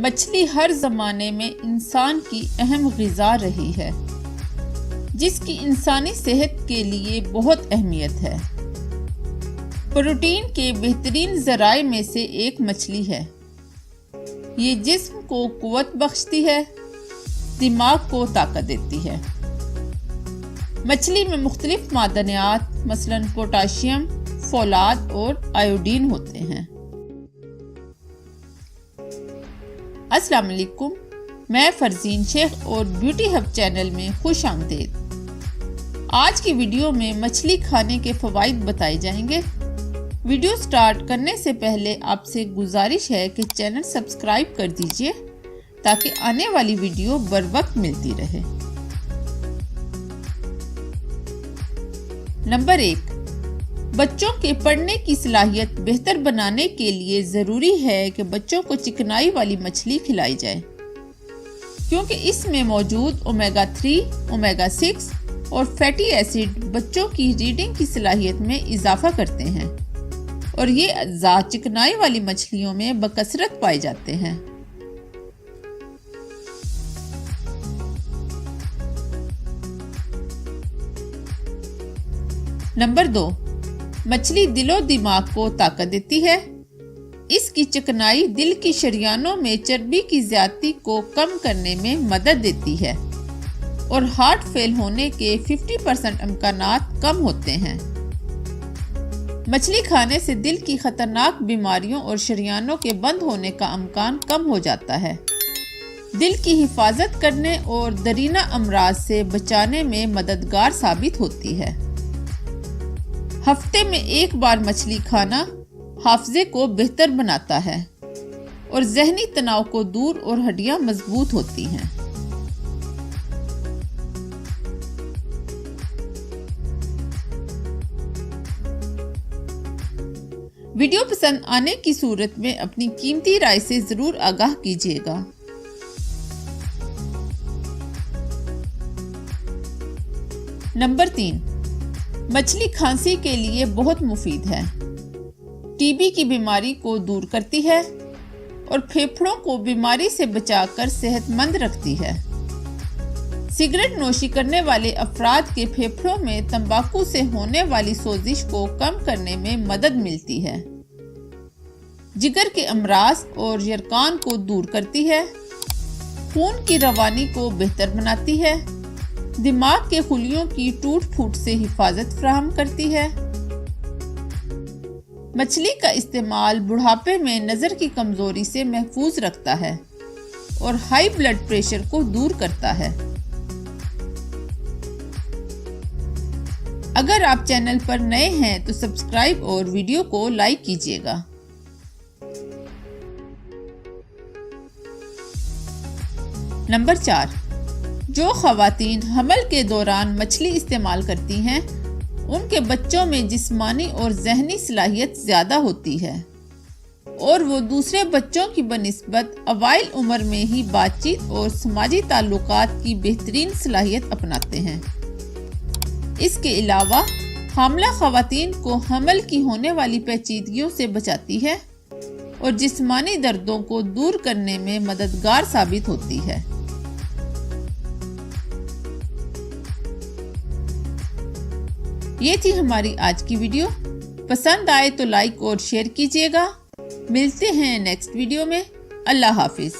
مچھلی ہر زمانے میں انسان کی اہم غذا رہی ہے، جس کی انسانی صحت کے لیے بہت اہمیت ہے۔ پروٹین کے بہترین ذرائع میں سے ایک مچھلی ہے۔ یہ جسم کو قوت بخشتی ہے، دماغ کو طاقت دیتی ہے۔ مچھلی میں مختلف معدنیات مثلاً پوٹاشیم، فولاد اور آیوڈین ہوتے ہیں۔ السلام علیکم، میں فرزین شیخ اور بیوٹی ہب چینل میں خوش آمدید۔ آج کی ویڈیو میں مچھلی کھانے کے فوائد بتائے جائیں گے۔ ویڈیو سٹارٹ کرنے سے پہلے آپ سے گزارش ہے کہ چینل سبسکرائب کر دیجئے تاکہ آنے والی ویڈیو بر وقت ملتی رہے۔ نمبر 1، بچوں کے پڑھنے کی صلاحیت بہتر بنانے کے لیے ضروری ہے کہ بچوں کو چکنائی والی مچھلی کھلائی جائے، کیونکہ اس میں موجود اومیگا 3، اومیگا 6 اور فیٹی ایسڈ بچوں کی ریڈنگ کی صلاحیت میں اضافہ کرتے ہیں، اور یہ اجزاء چکنائی والی مچھلیوں میں بکثرت پائے جاتے ہیں۔ نمبر 2، مچھلی دل و دماغ کو طاقت دیتی ہے۔ اس کی چکنائی دل کی شریانوں میں چربی کی زیادتی کو کم کرنے میں مدد دیتی ہے، اور ہارٹ فیل ہونے کے 50% امکانات کم ہوتے ہیں۔ مچھلی کھانے سے دل کی خطرناک بیماریوں اور شریانوں کے بند ہونے کا امکان کم ہو جاتا ہے، دل کی حفاظت کرنے اور درینہ امراض سے بچانے میں مددگار ثابت ہوتی ہے۔ ہفتے میں ایک بار مچھلی کھانا حافظے کو بہتر بناتا ہے اور ذہنی تناؤ کو دور اور ہڈیاں مضبوط ہوتی ہیں۔ ویڈیو پسند آنے کی صورت میں اپنی قیمتی رائے سے ضرور آگاہ کیجیے گا۔ نمبر 3، مچھلی کھانسی کے لیے بہت مفید ہے۔ ٹی بی کی بیماری کو دور کرتی ہے اور پھیپھڑوں کو بیماری سے بچا کر صحت مند رکھتی ہے۔ سگریٹ نوشی کرنے والے افراد کے پھیپھڑوں میں تمباکو سے ہونے والی سوزش کو کم کرنے میں مدد ملتی ہے۔ جگر کے امراض اور یرقان کو دور کرتی ہے، خون کی روانی کو بہتر بناتی ہے، دماغ کے خلیوں کی ٹوٹ پھوٹ سے حفاظت فراہم کرتی ہے۔ مچھلی کا استعمال بڑھاپے میں نظر کی کمزوری سے محفوظ رکھتا ہے اور ہائی بلڈ پریشر کو دور کرتا ہے۔ اگر آپ چینل پر نئے ہیں تو سبسکرائب اور ویڈیو کو لائک کیجیے گا۔ نمبر 4، جو خواتین حمل کے دوران مچھلی استعمال کرتی ہیں ان کے بچوں میں جسمانی اور ذہنی صلاحیت زیادہ ہوتی ہے، اور وہ دوسرے بچوں کی بنسبت اوائل عمر میں ہی بات چیت اور سماجی تعلقات کی بہترین صلاحیت اپناتے ہیں۔ اس کے علاوہ حاملہ خواتین کو حمل کی ہونے والی پیچیدگیوں سے بچاتی ہے اور جسمانی دردوں کو دور کرنے میں مددگار ثابت ہوتی ہے۔ یہ تھی ہماری آج کی ویڈیو۔ پسند آئے تو لائک اور شیئر کیجیے گا۔ ملتے ہیں نیکسٹ ویڈیو میں۔ اللہ حافظ۔